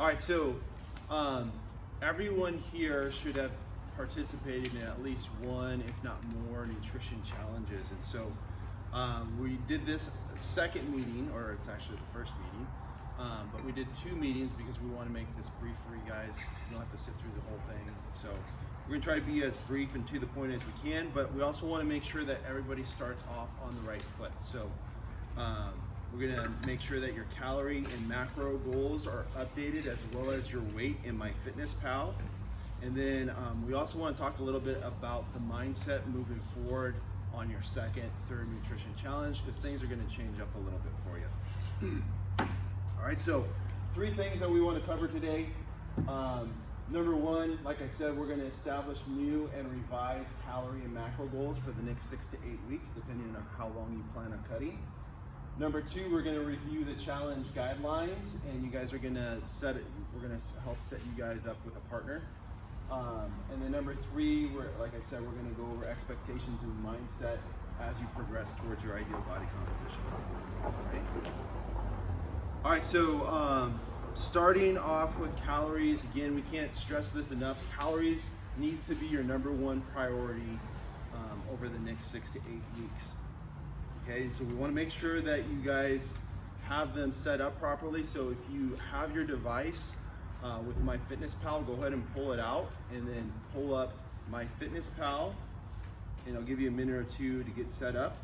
All right, so everyone here should have participated in at least one, if not more, nutrition challenges. And so we did this second meeting, or it's actually the first meeting, but we did 2 meetings because we want to make this brief for you guys. You don't have to sit through the whole thing. So we're gonna try to be as brief and to the point as we can, but we also want to make sure that everybody starts off on the right foot. So we're gonna make sure that your calorie and macro goals are updated, as well as your weight in MyFitnessPal. And then we also want to talk a little bit about the mindset moving forward on your second, third nutrition challenge, because things are going to change up a little bit for you. All right, so 3 things that we want to cover today. Number 1, like I said, we're going to establish new and revised calorie and macro goals for the next 6 to 8 weeks, depending on how long you plan on cutting. Number 2, we're going to review the challenge guidelines, and you guys are going to set it. We're going to help set you guys up with a partner. And then number 3, like I said, we're going to go over expectations and mindset as you progress towards your ideal body composition. All right, so starting off with calories, again, we can't stress this enough. Calories needs to be your number 1 priority over the next 6 to 8 weeks. Okay, and so we want to make sure that you guys have them set up properly. So if you have your device with MyFitnessPal, go ahead and pull it out, and then pull up MyFitnessPal, and I'll give you a minute or 2 to get set up,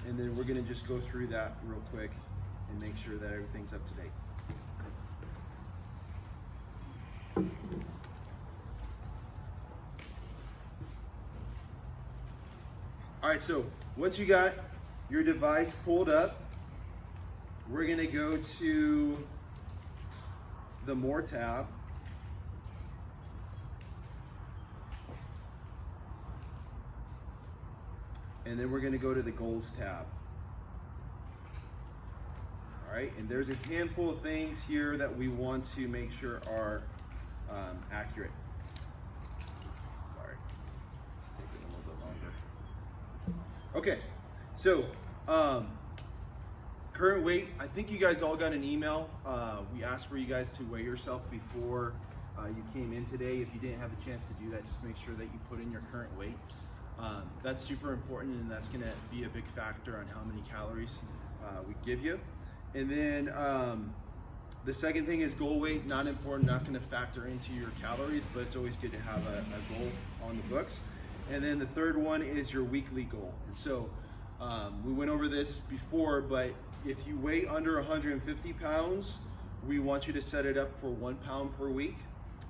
and then we're going to just go through that real quick and make sure that everything's up to date. All right, so once you got your device pulled up, we're going to go to the More tab. And then we're going to go to the Goals tab. All right, and there's a handful of things here that we want to make sure are accurate. Sorry, it's taking a little bit longer. Okay, so current weight, I think you guys all got an email. We asked for you guys to weigh yourself before you came in today. If you didn't have a chance to do that, just make sure that you put in your current weight. That's super important, and that's gonna be a big factor on how many calories we give you. And then the second thing is goal weight. Not important, not gonna factor into your calories, but it's always good to have a goal on the books. And then the third one is your weekly goal. And so we went over this before, but if you weigh under 150 pounds, we want you to set it up for 1 pound per week.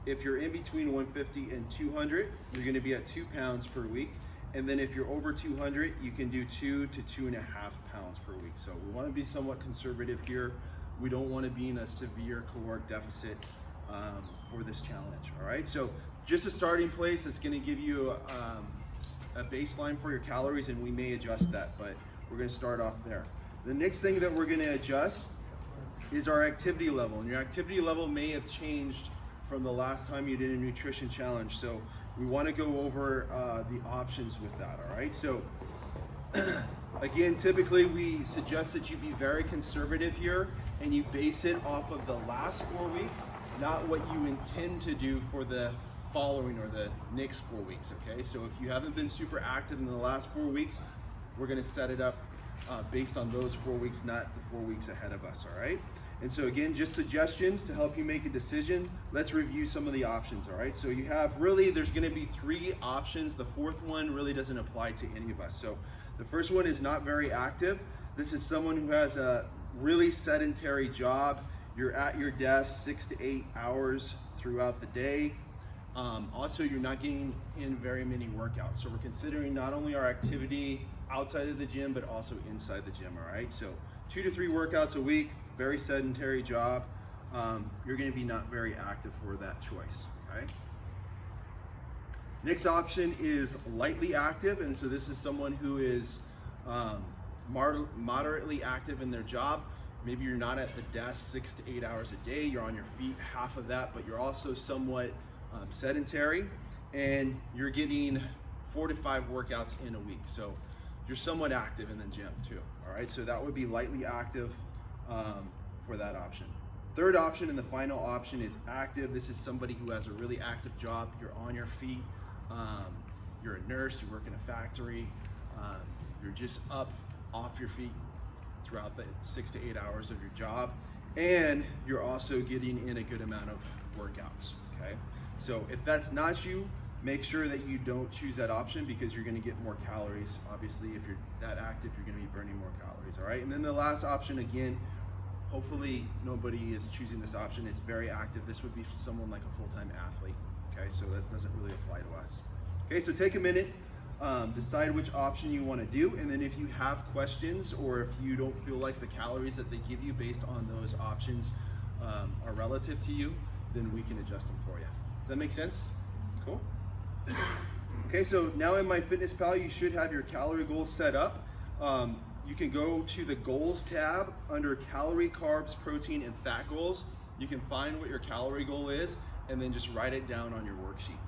If you're in between 150 and 200, you're gonna be at 2 pounds per week. And then if you're over 200, you can do 2 to 2.5 pounds per week. So we wanna be somewhat conservative here. We don't wanna be in a severe caloric deficit for this challenge, all right? So just a starting place, it's gonna give you a baseline for your calories, and we may adjust that, but we're gonna start off there. The next thing that we're gonna adjust is our activity level, and your activity level may have changed from the last time you did a nutrition challenge. So we wanna go over the options with that, all right? So again, typically we suggest that you be very conservative here, and you base it off of the last 4 weeks, not what you intend to do for the following or the next 4 weeks, okay? So if you haven't been super active in the last 4 weeks, we're gonna set it up based on those 4 weeks, not the 4 weeks ahead of us, all right? And so again, just suggestions to help you make a decision. Let's review some of the options, all right? So you have there's gonna be 3 options. The 4th one really doesn't apply to any of us. So the first one is not very active. This is someone who has a really sedentary job. You're at your desk 6 to 8 hours throughout the day. Also, you're not getting in very many workouts. So we're considering not only our activity outside of the gym, but also inside the gym, all right? So 2 to 3 workouts a week, very sedentary job. You're gonna be not very active for that choice, okay? Next option is lightly active. And so this is someone who is moderately active in their job. Maybe you're not at the desk 6 to 8 hours a day, you're on your feet half of that, but you're also somewhat sedentary, and you're getting 4 to 5 workouts in a week. So you're somewhat active in the gym too, all right? So that would be lightly active for that option. Third option and the final option is active. This is somebody who has a really active job. You're on your feet. You're a nurse, you work in a factory. You're just up off your feet throughout the 6 to 8 hours of your job. And you're also getting in a good amount of workouts, okay? So if that's not you, make sure that you don't choose that option because you're gonna get more calories. Obviously, if you're that active, you're gonna be burning more calories, all right? And then the last option, again, hopefully nobody is choosing this option. It's very active. This would be someone like a full-time athlete, okay? So that doesn't really apply to us. Okay, so take a minute, decide which option you wanna do, and then if you have questions or if you don't feel like the calories that they give you based on those options are relative to you, then we can adjust them for you. Does that make sense? Cool. Okay, so now in MyFitnessPal, you should have your calorie goals set up. You can go to the goals tab under calorie, carbs, protein, and fat goals. You can find what your calorie goal is and then just write it down on your worksheet.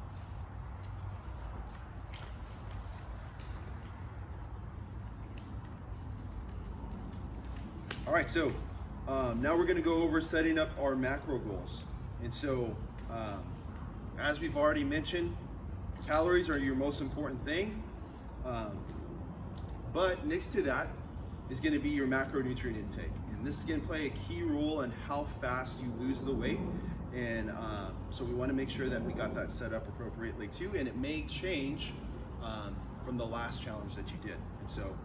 All right, so now we're gonna go over setting up our macro goals. And so, as we've already mentioned, calories are your most important thing. But next to that is gonna be your macronutrient intake. And this is gonna play a key role in how fast you lose the weight. And so we wanna make sure that we got that set up appropriately too. And it may change from the last challenge that you did. And so,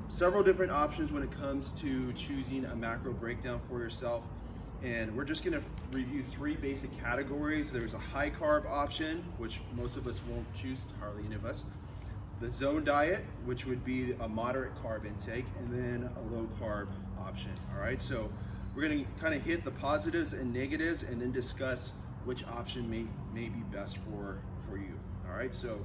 several different options when it comes to choosing a macro breakdown for yourself. And we're just gonna review 3 basic categories. There's a high carb option, which most of us won't choose, hardly any of us. The zone diet, which would be a moderate carb intake, and then a low carb option, all right? So we're gonna kind of hit the positives and negatives and then discuss which option may be best for you, all right? So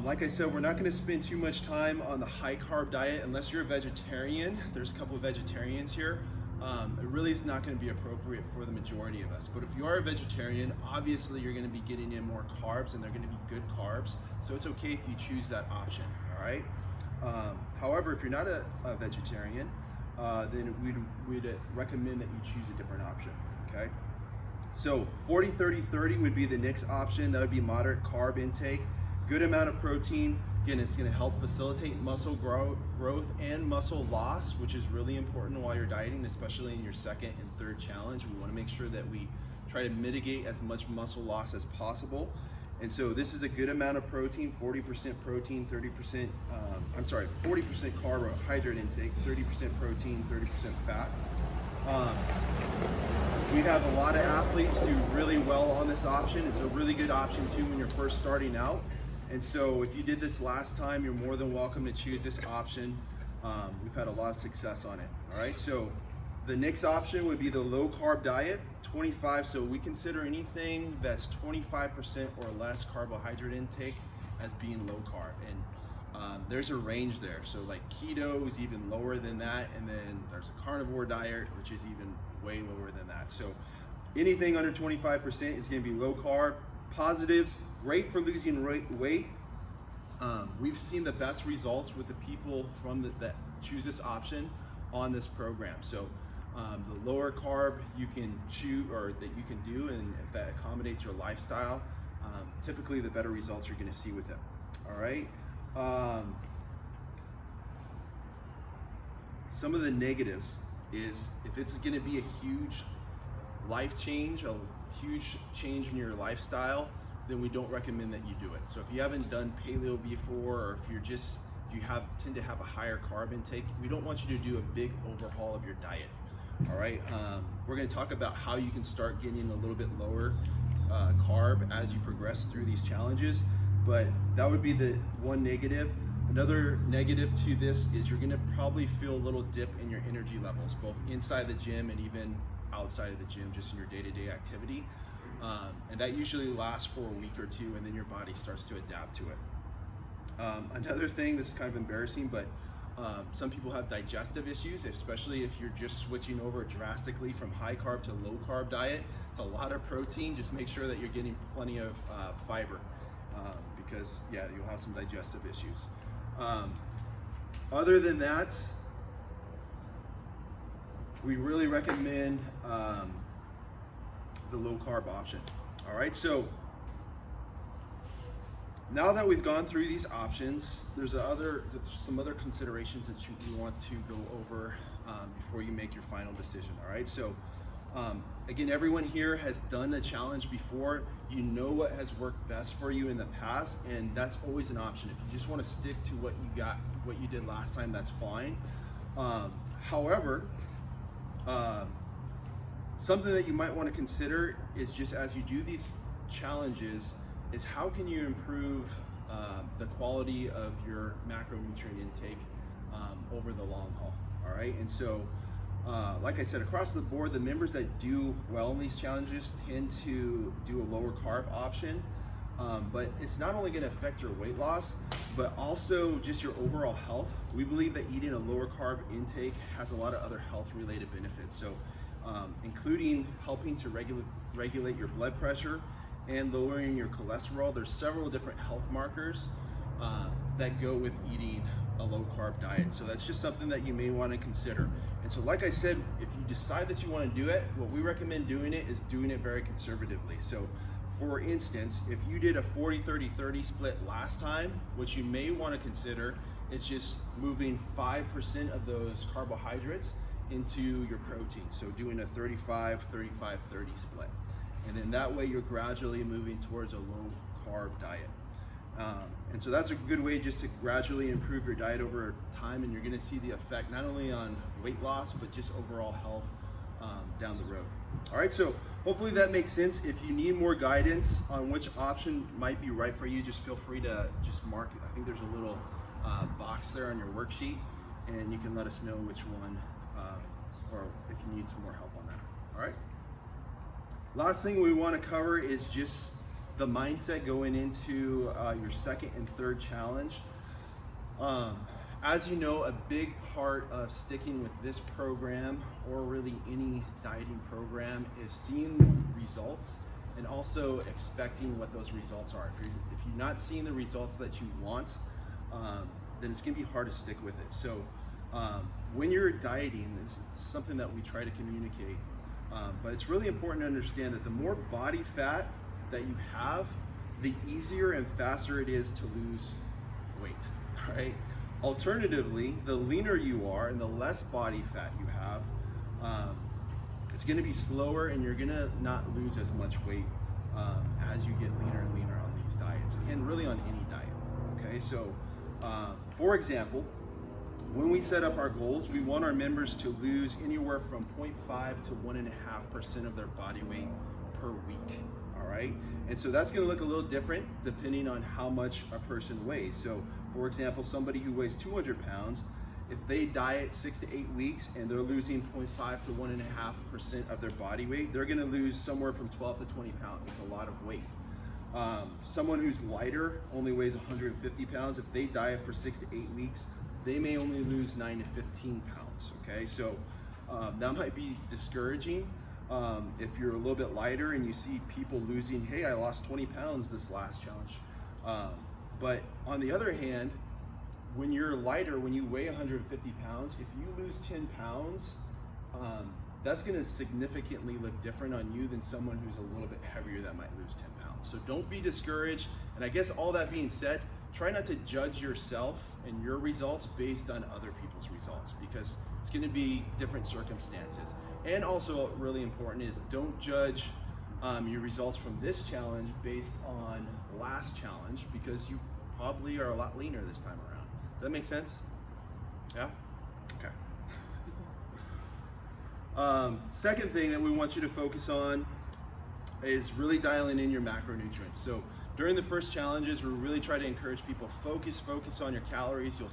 like I said, we're not gonna spend too much time on the high carb diet unless you're a vegetarian. There's a couple of vegetarians here. It really is not going to be appropriate for the majority of us. But if you are a vegetarian, obviously you're going to be getting in more carbs and they're going to be good carbs. So it's okay if you choose that option, all right? However, if you're not a vegetarian, then we'd recommend that you choose a different option, okay? So 40-30-30 would be the next option. That would be moderate carb intake, good amount of protein. Again, it's going to help facilitate muscle growth and muscle loss, which is really important while you're dieting, especially in your second and third challenge. We want to make sure that we try to mitigate as much muscle loss as possible. And so this is a good amount of protein, 40% protein, 40% carbohydrate intake, 30% protein, 30% fat. We have a lot of athletes do really well on this option. It's a really good option too when you're first starting out. And so if you did this last time, you're more than welcome to choose this option. We've had a lot of success on it, all right? So the next option would be the low carb diet, 25. So we consider anything that's 25% or less carbohydrate intake as being low carb. And there's a range there. So like keto is even lower than that. And then there's a carnivore diet, which is even way lower than that. So anything under 25% is gonna be low carb. Positives, great for losing weight. We've seen the best results with the people that choose this option on this program. So the lower carb you can choose or that you can do, and if that accommodates your lifestyle, typically the better results you're going to see with it. All right. Some of the negatives is if it's going to be a huge life change, a huge change in your lifestyle, then we don't recommend that you do it. So if you haven't done paleo before, or if you tend to have a higher carb intake, we don't want you to do a big overhaul of your diet. All right, we're going to talk about how you can start getting a little bit lower carb as you progress through these challenges, but that would be the one negative. Another negative to this is you're going to probably feel a little dip in your energy levels, both inside the gym and even outside of the gym, just in your day-to-day activity. And that usually lasts for a week or two, and then your body starts to adapt to it. Another thing, this is kind of embarrassing, but some people have digestive issues, especially if you're just switching over drastically from high carb to low carb diet. It's a lot of protein. Just make sure that you're getting plenty of fiber, because yeah, you'll have some digestive issues. Other than that, we really recommend the low carb option. All right, so now that we've gone through these options, there's some other considerations that you want to go over before you make your final decision. All right, so again, everyone here has done a challenge before. You know what has worked best for you in the past, and that's always an option. If you just want to stick to what you did last time, that's fine. However, something that you might want to consider is, just as you do these challenges, is how can you improve the quality of your macronutrient intake over the long haul. All right, and so like I said, across the board, the members that do well in these challenges tend to do a lower carb option, but it's not only going to affect your weight loss, but also just your overall health. We believe that eating a lower carb intake has a lot of other health related benefits, so including helping to regulate your blood pressure and lowering your cholesterol. There's several different health markers that go with eating a low carb diet. So that's just something that you may want to consider. And so like I said, if you decide that you want to do it, what we recommend doing it is doing it very conservatively. So for instance, if you did a 40-30-30 split last time, what you may want to consider is just moving 5% of those carbohydrates into your protein. So doing a 35-35-30 split. And then that way you're gradually moving towards a low carb diet. And so that's a good way just to gradually improve your diet over time, and you're gonna see the effect not only on weight loss, but just overall health down the road. All right, so hopefully that makes sense. If you need more guidance on which option might be right for you, just feel free to just mark it. I think there's a little box there on your worksheet, and you can let us know which one, or if you need some more help on that. All right. Last thing we want to cover is just the mindset going into your second and third challenge. As you know, a big part of sticking with this program, or really any dieting program, is seeing results and also expecting what those results are. If you're not seeing the results that you want, then it's gonna be hard to stick with it. So when you're dieting, it's something that we try to communicate, but it's really important to understand that the more body fat that you have, the easier and faster it is to lose weight, right? Alternatively, the leaner you are and the less body fat you have, it's gonna be slower, and you're gonna not lose as much weight as you get leaner and leaner on these diets, and really on any diet, okay? So, for example, when we set up our goals, we want our members to lose anywhere from 0.5 to 1.5% of their body weight per week. All right, and so that's going to look a little different depending on how much a person weighs. So for example, somebody who weighs 200 pounds, if they diet 6 to 8 weeks and they're losing 0.5 to 1.5% of their body weight, they're going to lose somewhere from 12 to 20 pounds. It's a lot of weight. Someone who's lighter, only weighs 150 pounds, if they diet for 6 to 8 weeks, they may only lose 9 to 15 pounds. Okay, so that might be discouraging. If you're a little bit lighter and you see people losing, hey, I lost 20 pounds this last challenge. But on the other hand, when you're lighter, when you weigh 150 pounds, if you lose 10 pounds, that's gonna significantly look different on you than someone who's a little bit heavier that might lose 10 pounds. So don't be discouraged. And I guess all that being said, try not to judge yourself and your results based on other people's results, because it's gonna be different circumstances. And also really important is, don't judge your results from this challenge based on last challenge, because you probably are a lot leaner this time around. Does that make sense? Yeah? Okay. Second thing that we want you to focus on is really dialing in your macronutrients. So during the first challenges, we really try to encourage people, focus on your calories. You'll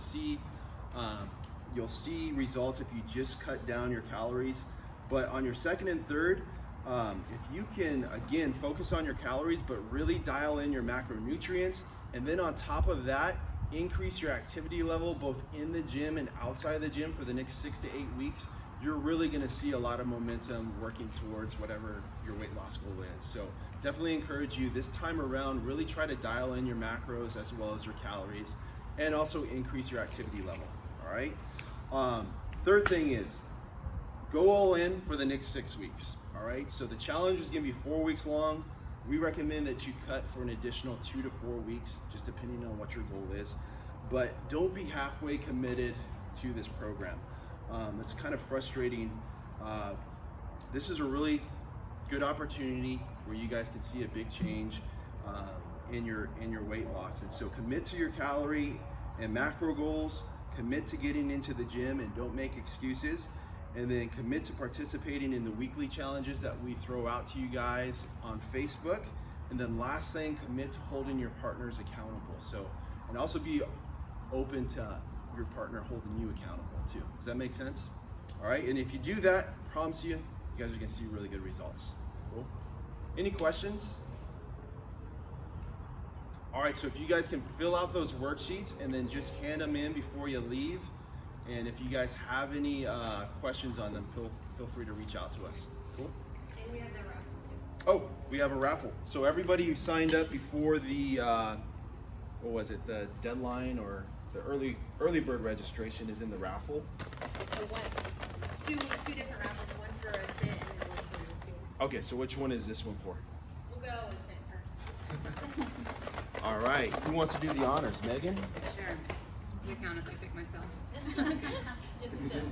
see results if you just cut down your calories. But on your second and third, if you can, again, focus on your calories, but really dial in your macronutrients, and then on top of that, increase your activity level both in the gym and outside the gym for the next 6 to 8 weeks, you're really gonna see a lot of momentum working towards whatever your weight loss goal is. So definitely encourage you this time around, really try to dial in your macros as well as your calories, and also increase your activity level, all right? Third thing is, go all in for the next 6 weeks. All right, so the challenge is gonna be 4 weeks long. We recommend that you cut for an additional 2 to 4 weeks, just depending on what your goal is. But don't be halfway committed to this program. It's kind of frustrating. This is a really good opportunity where you guys can see a big change in your weight loss. And so commit to your calorie and macro goals, commit to getting into the gym and don't make excuses, and then commit to participating in the weekly challenges that we throw out to you guys on Facebook. And then last thing, commit to holding your partners accountable. So, and also be open to your partner holding you accountable too. Does that make sense? All right, and if you do that, I promise you, you guys are gonna see really good results. Cool. Any questions? All right, so if you guys can fill out those worksheets and then just hand them in before you leave. And if you guys have any questions on them, feel free to reach out to us. Cool? And we have the raffle too. Oh, we have a raffle. So everybody who signed up before the, what was it, the deadline or the early bird registration is in the raffle. So two different raffles, one for a sit and then one for a two. Okay, so which one is this one for? We'll go a sit first. All right, who wants to do the honors? Megan? Sure. You count if I pick myself. Yes, it does.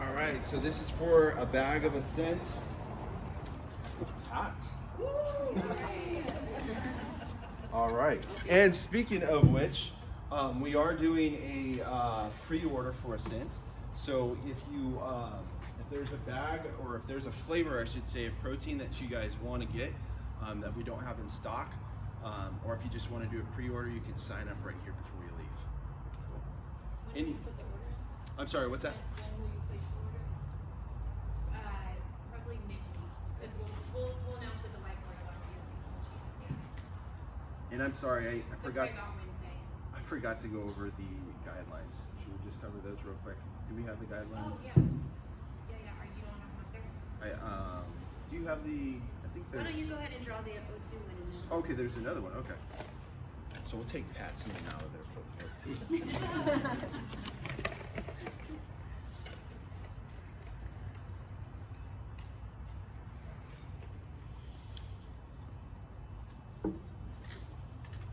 All right, so this is for a bag of Ascents. Hot. All right, and speaking of which, we are doing a pre-order for Ascent. So if you, if there's a bag or if there's a flavor, I should say, of protein that you guys want to get that we don't have in stock, or if you just want to do a pre-order, you can sign up right here before you leave. When do you put the order in? I'm sorry, what's that? When will you place the order? Probably mid-week, because we'll announce it the whiteboard once you have a chance. Yeah. And I'm sorry, I So forgot. probably about Wednesday. I forgot to go over the guidelines. Should we just cover those real quick? Do we have the Oh guidelines? yeah. Are you don't have them up there? Do you have the? I think Why there's. don't you go ahead and draw the O2 one and then. Okay, there's another one. Okay. So we'll take Pat's name out of there for too.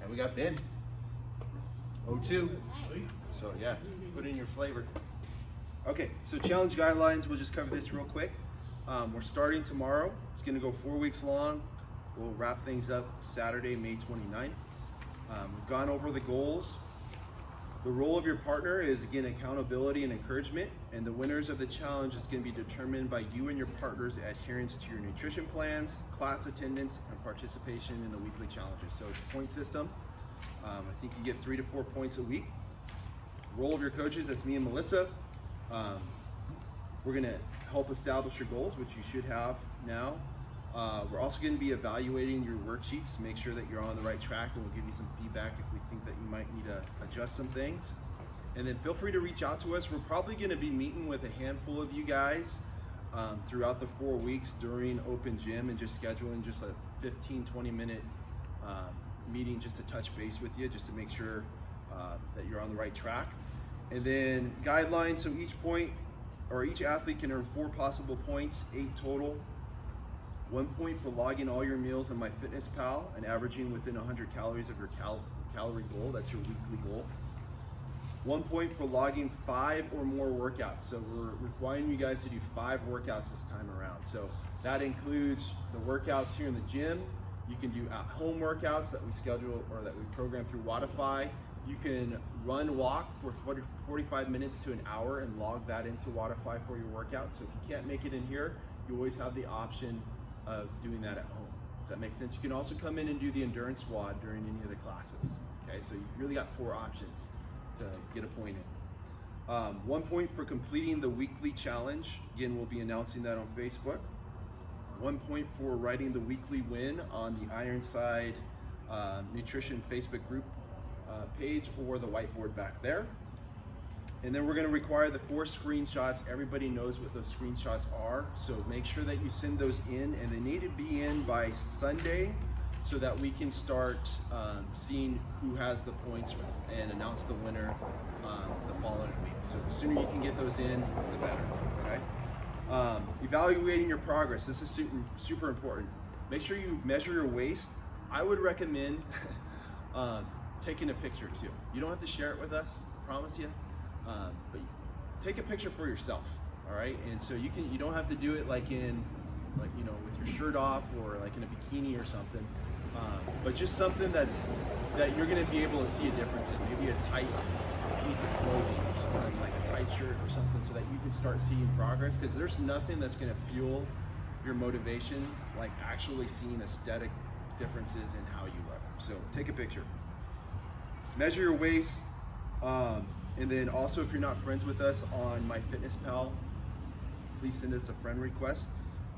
And we got Ben. O2. So yeah, put in your flavor. Okay, so challenge guidelines, we'll just cover this real quick. We're starting tomorrow. It's gonna go 4 weeks long. We'll wrap things up Saturday, May 29th. We've gone over the goals. The role of your partner is, again, accountability and encouragement, and the winners of the challenge is gonna be determined by you and your partner's adherence to your nutrition plans, class attendance, and participation in the weekly challenges. So it's a point system. I think you get 3 to 4 points a week. Role of your coaches, that's me and Melissa. We're gonna help establish your goals, which you should have now. We're also gonna be evaluating your worksheets to make sure that you're on the right track, and we'll give you some feedback if we think that you might need to adjust some things. And then feel free to reach out to us. We're probably gonna be meeting with a handful of you guys throughout the 4 weeks during open gym, and just scheduling just a 15-20 minute meeting just to touch base with you, just to make sure that you're on the right track. And then guidelines, so each point or each athlete can earn 4 possible points, 8 total. 1 point for logging all your meals in MyFitnessPal and averaging within 100 calories of your calorie goal. That's your weekly goal. 1 point for logging 5 or more workouts. So we're requiring you guys to do 5 workouts this time around. So that includes the workouts here in the gym. You can do at-home workouts that we schedule or that we program through Wodify. You can run, walk for 45 minutes to an hour and log that into Wodify for your workout. So if you can't make it in here, you always have the option of doing that at home. Does that make sense? You can also come in and do the endurance WOD during any of the classes. Okay, so you really got 4 options to get a point in. 1 point for completing the weekly challenge. Again, we'll be announcing that on Facebook. 1 point for writing the weekly win on the Ironside Nutrition Facebook group page or the whiteboard back there. And then we're going to require the 4 screenshots. Everybody knows what those screenshots are, so make sure that you send those in, and they need to be in by Sunday so that we can start seeing who has the points and announce the winner the following week. So the sooner you can get those in, the better. Okay. Evaluating your progress. This is super important. Make sure you measure your waist. I would recommend taking a picture too. You don't have to share it with us, I promise you. But take a picture for yourself. All right. And so you don't have to do it like with your shirt off or like in a bikini or something. But just something that you're going to be able to see a difference in. Maybe a tight piece of clothing or something, like a tight shirt or something, so that you can start seeing progress. Because there's nothing that's going to fuel your motivation like actually seeing aesthetic differences in how you look. So take a picture. Measure your waist. And then also, if you're not friends with us on MyFitnessPal, please send us a friend request,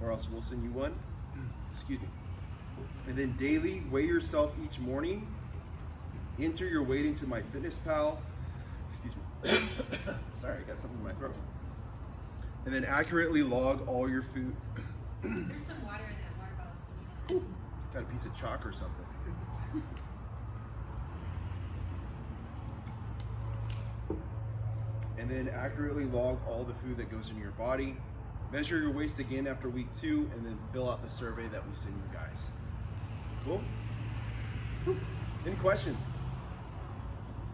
or else we'll send you one. Excuse me. And then daily, weigh yourself each morning. Enter your weight into MyFitnessPal. Excuse me. Sorry, I got something in my throat. And then accurately log all your food. There's some water in that water bottle. Got a piece of chalk or something. And then accurately log all the food that goes into your body. Measure your waist again after week 2, and then fill out the survey that we send you guys. Cool? Any questions?